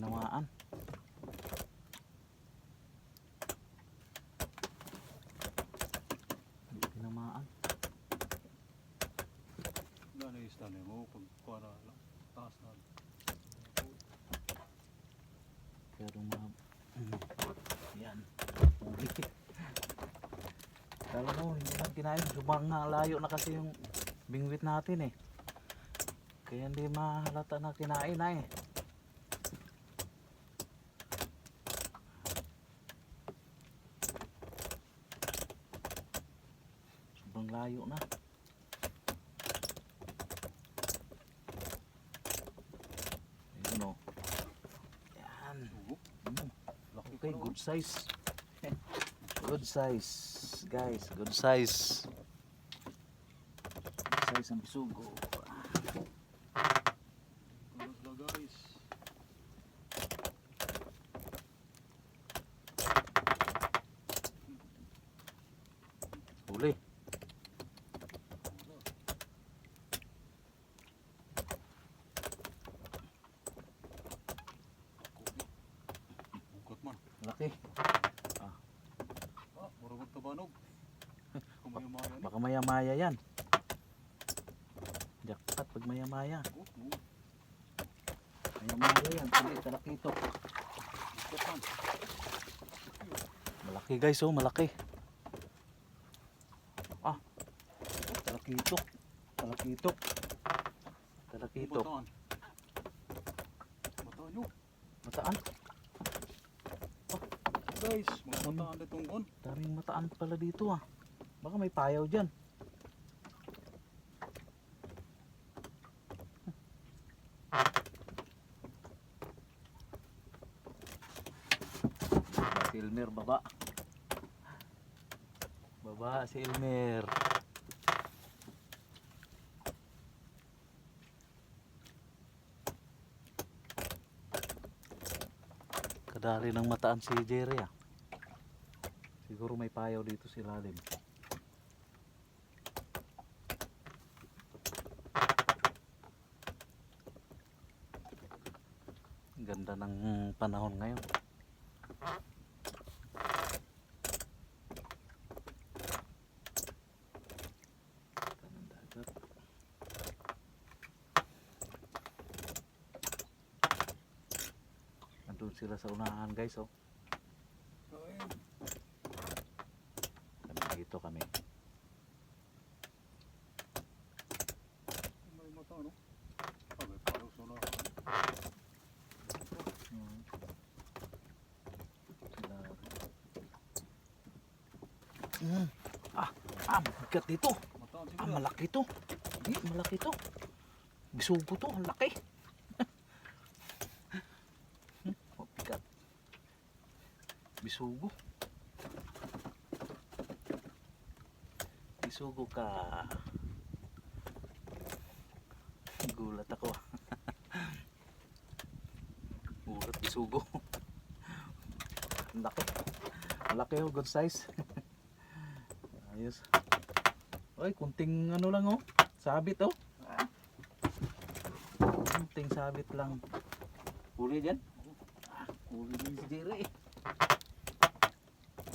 tinamaan. Hindi tinamaan. Nanis na mo pag para taas na. Pero mga yan. Uli. Kala mo, hindi lang kinain. Sumang layo na kasi yung bingwit natin eh. Kaya hindi mahalata na kinain na eh. Sobrang layo na. Ayun o. Yan. Okay, good size. Good size. Guys, good size. Good size ang bisugo. Kulos na guys. Huli. Bukot man. Laki. Murag tabanog. Kumaya-maya ni. Baka maya-maya yan. Jackpot pag maya-maya. Maya-maya yan. Hindi talakitok. Bukot man. Malaki guys oh, malaki. Ah. Talakitok. Talakitok. Talakitok. Bataan. Bataan nyo. Mataan. Guys, mga bataan na itong on. Daming mataan pala dito ah. Baka may payaw dyan. Si Elmer baba. Baba si Elmer. Kadali ng mataan si Jerry ah. Siguro may payaw dito sa ilalim. Ganda ng panahon ngayon. Tanang dagat. Nandun sila sa unahan guys oh. Kami dito kami. May mata no? May parang suna. Bigat dito. Mataan Ah, sila. malaki to. Malaki to. Bisugo to, ang laki. Oh, bigat. Bisugo. Bisugo ka. Gulat ako. Gulat, bisugo. Ang laki. Malaki oh, good size. Ayos. Oy, kunting ano lang oh. Sabit oh. Kunting sabit lang. Huli dyan. Huli rin si Jerry.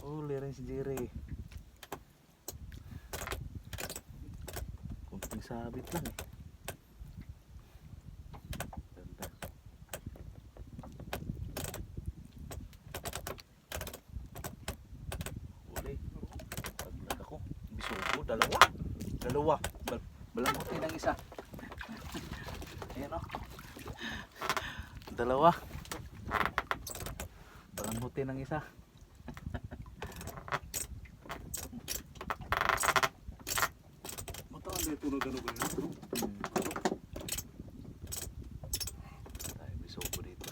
Huli rin si Jerry. Kunting sabit lang eh. Ganda. Huli. Paglag ako. Bisugo, dalawa. Dalawa. Balangutin ang isa. Ayan o. Dalawa. Balangutin ang isa. Mataan dito na gano'n ba yun? Tayo bisugo dito.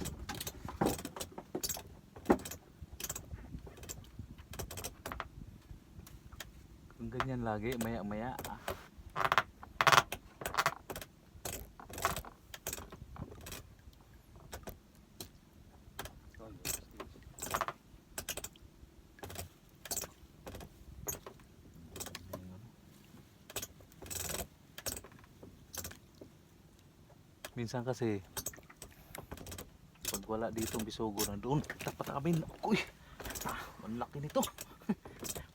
Kung ganyan lagi, maya-maya ah. Minsan kasi pag Pag wala dito bisugo na doon, tapat kami. Uy, ang laki nito.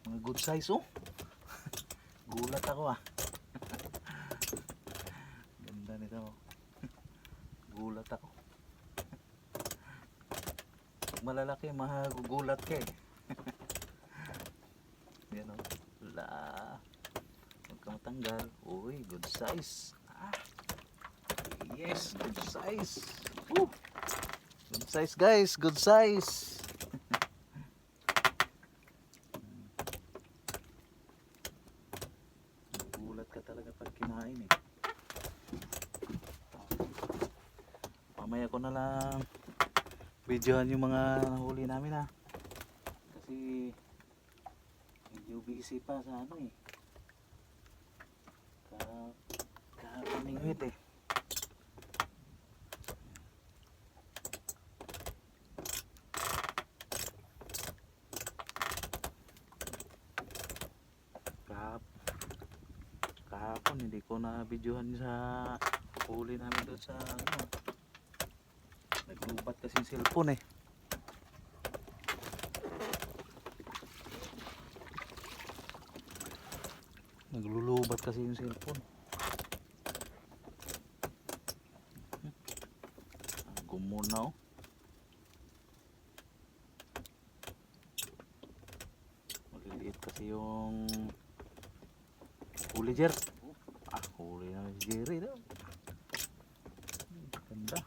Mga good size oh. Gulat ako ah. Ganda nito. Gulat ako. Pag malalaki, magugulat ka eh. Yan oh. Wala. Huwag ka matanggal. Uy, good size. Yes, good size. Woo. Good size guys, good size. Gulat ka talaga pag kinain eh. Mamaya ko na lang videohan yung mga nahuli namin ha. Kasi medyo busy pa sa ano eh. Kamingwit eh. Kahapon hindi ko na videohan sa huli namin doon sa ano. Naglubat kasi yung cellphone eh. Naglulubat kasi yung cellphone. Gumuna oh. Maliliit kasi yung huli Jer. Huli na si Jerry daw. Ganda.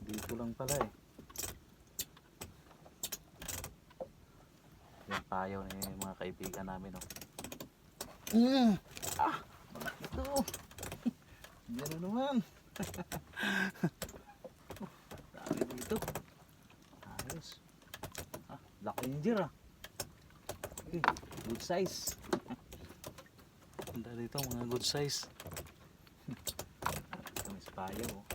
Dito lang pala eh. Yung payaw ni mga kaibigan namin oh. Malaki ito. Yan na naman. Dami dito. Ayos. Laki ni Jer ah. Okay, good size. Ganda dito mga good size. Ito may payaw oh.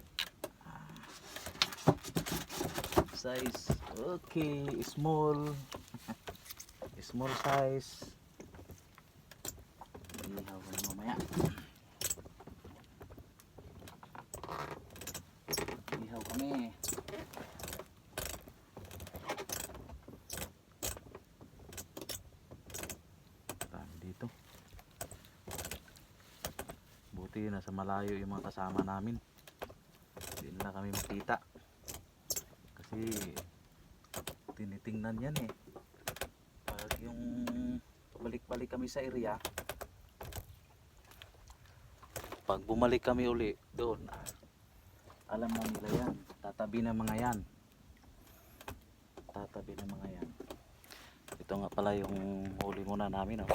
Size. Okay, small. Small size. Ihaw ko na mamaya. Ihaw kami. Dami dito. Buti nasa malayo yung mga kasama namin. Hindi na kami makita. Kasi tinitingnan yan eh. Pag yung balik-balik kami sa area, pag bumalik kami uli doon, alam na nila yan. Tatabi ng mga yan. Tatabi ng mga yan. Ito nga pala yung huli muna namin oh.